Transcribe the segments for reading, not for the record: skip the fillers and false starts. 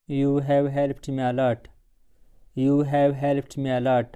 You have helped me a lot. You have helped me a lot.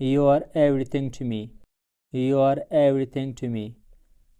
You are everything to me. You are everything to me.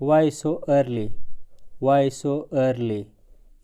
Why so early? Why so early?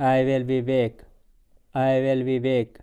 I will be back. I will be back.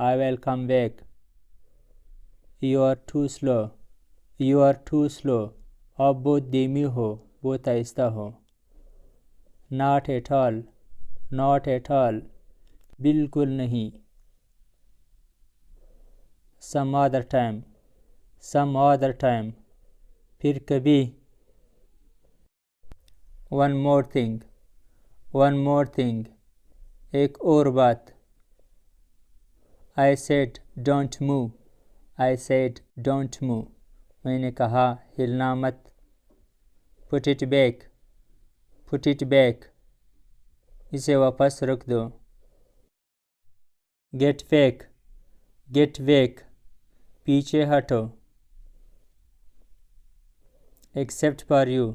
I will come back. You are too slow. You are too slow. آپ بہت دھیمی ہو, بہت آہستہ ہو. Not at all. Not at all. بالکل نہیں. Some other time. Some other time. پھر کبھی. One more thing. One more thing. ایک اور بات. I said don't move. I said don't move. میں نے کہا ہلنا مت. Put it back. Put it back. اسے واپس رکھ دو. Get back. Get back. پیچھے ہٹو. Except for you.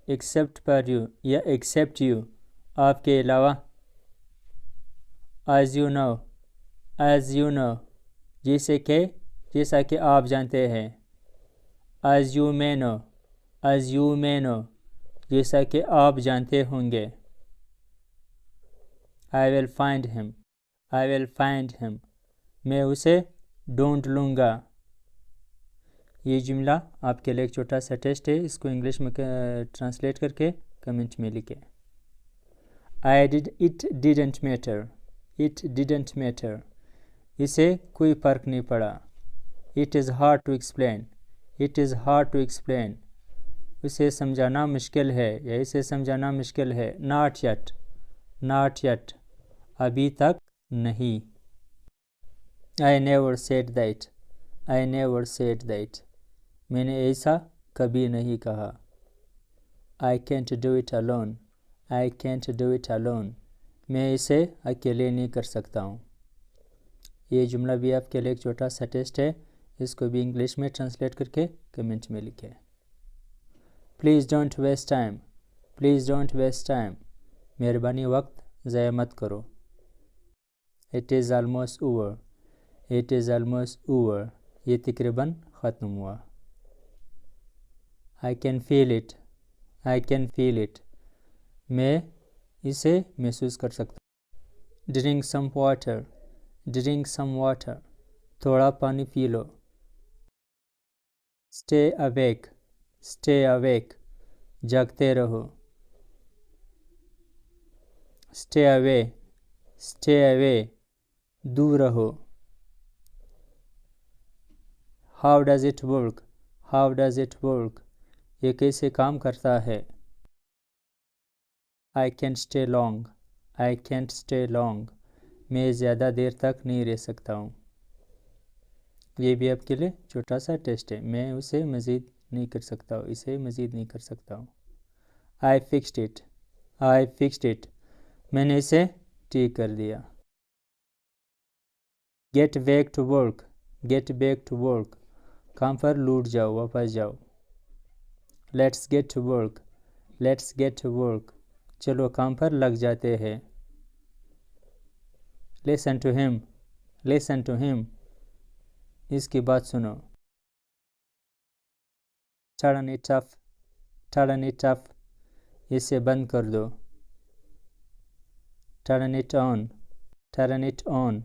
Except for you یا except you. آپ کے علاوہ. As you know. As you know. جیسا کہ آپ جانتے ہیں. As you may know. As you may know. جیسا کہ آپ جانتے ہوں گے. I will find him. I will find him. میں اسے ڈھونڈ لوں گا. یہ جملہ آپ کے لیے ایک چھوٹا سا ٹیسٹ ہے. اس کو انگلش میں ٹرانسلیٹ کر کے کمنٹ میں لکھیں. It didn't matter. It didn't matter. اسے کوئی فرق نہیں پڑا. It is hard to explain. It is hard to explain. اسے سمجھانا مشکل ہے یا اسے سمجھانا مشکل ہے. Not yet. Not yet. ابھی تک نہیں. I never said that. I never said that. میں نے ایسا کبھی نہیں کہا. I can't do it alone. I can't do it alone. میں اسے اکیلے نہیں کر سکتا ہوں. یہ جملہ بھی آپ کے لیے ایک چھوٹا سا ٹیسٹ ہے. اس کو بھی انگلش میں ٹرانسلیٹ کر کے کمنٹ میں لکھیں. Please don't waste time. Please don't waste time. مہربانی وقت ضائع مت کرو. It is almost over. It is almost over. یہ تقریباً ختم ہوا. I can feel it. I can feel it. میں اسے محسوس کر سکتا ہوں. Drink some water. Drink some water. تھوڑا پانی پی لو. Stay awake. Stay awake. جاگتے رہو. Stay away. Stay away. دور رہو. How does it work? How does it work? یہ کیسے کام کرتا ہے؟ I can't stay long. I can't stay long. میں زیادہ دیر تک نہیں رہ سکتا ہوں. یہ بھی آپ کے لیے چھوٹا سا ٹیسٹ ہے. میں اسے مزید نہیں کر سکتا ہوں. اسے مزید نہیں کر سکتا ہوں. I fixed it. I fixed it. میں نے اسے ٹھیک کر دیا. Get back to work. Get back to work. کام پر لوٹ جاؤ, واپس جاؤ. Let's get to work. Let's get to work. چلو کام پر لگ جاتے ہیں. Listen to him. Listen to him. اس کی بات سنو. Turn it off. Turn it off. اسے بند کر دو. Turn it on. Turn it on.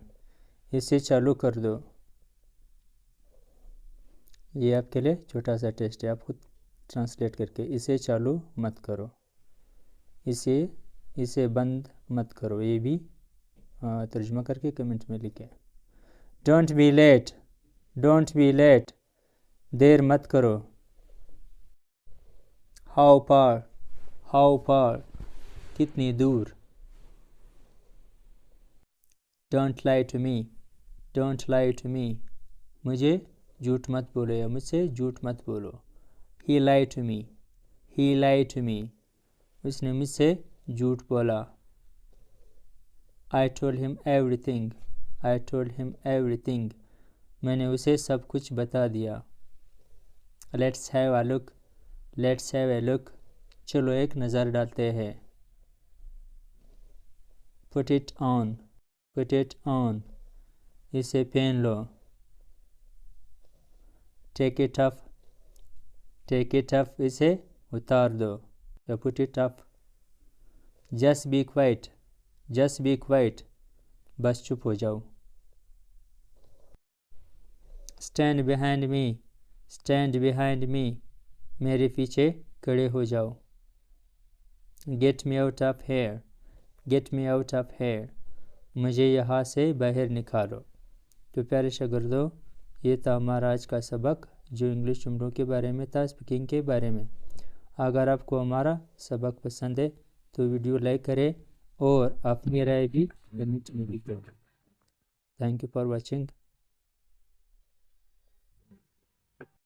اسے چالو کر دو. یہ آپ کے لیے چھوٹا سا ٹیسٹ ہے. آپ خود ٹرانسلیٹ کر کے اسے چالو مت کرو. اسے بند مت کرو. یہ بھی ترجمہ کر کے کمنٹ میں لکھیں. Don't be late. Don't be late. دیر مت کرو. How far. How far. کتنی دور. Don't lie to me. Don't lie to me. مجھے جھوٹ مت بولو یا مجھ سے جھوٹ مت بولو. He lied to me. He lied to me. اس نے مجھ سے جھوٹ بولا. I told him everything. I told him everything. میں نے اسے سب کچھ بتا دیا. Let's have a look, let's have a look, چلو ایک نظر ڈالتے ہیں۔ Put it on, put it on, اسے پہن لو۔ Take it off, take it off, اسے اتار دو یا put it off. Just be quiet, just be quiet, بس چپ ہو جاؤ۔ Stand behind me, stand behind me, میرے پیچھے کھڑے ہو جاؤ۔ Get me out of here, get me out of here, مجھے یہاں سے باہر نکالو۔ تو پیارے شاگردوں، یہ تھا ہمارا آج کا سبق جو انگلش جملوں کے بارے میں تھا، اسپیکنگ کے بارے میں۔ اگر آپ کو ہمارا سبق پسند ہے تو ویڈیو لائک کریں اور اپنی رائے بھی کمنٹ میں لکھیں۔ Thank you for watching.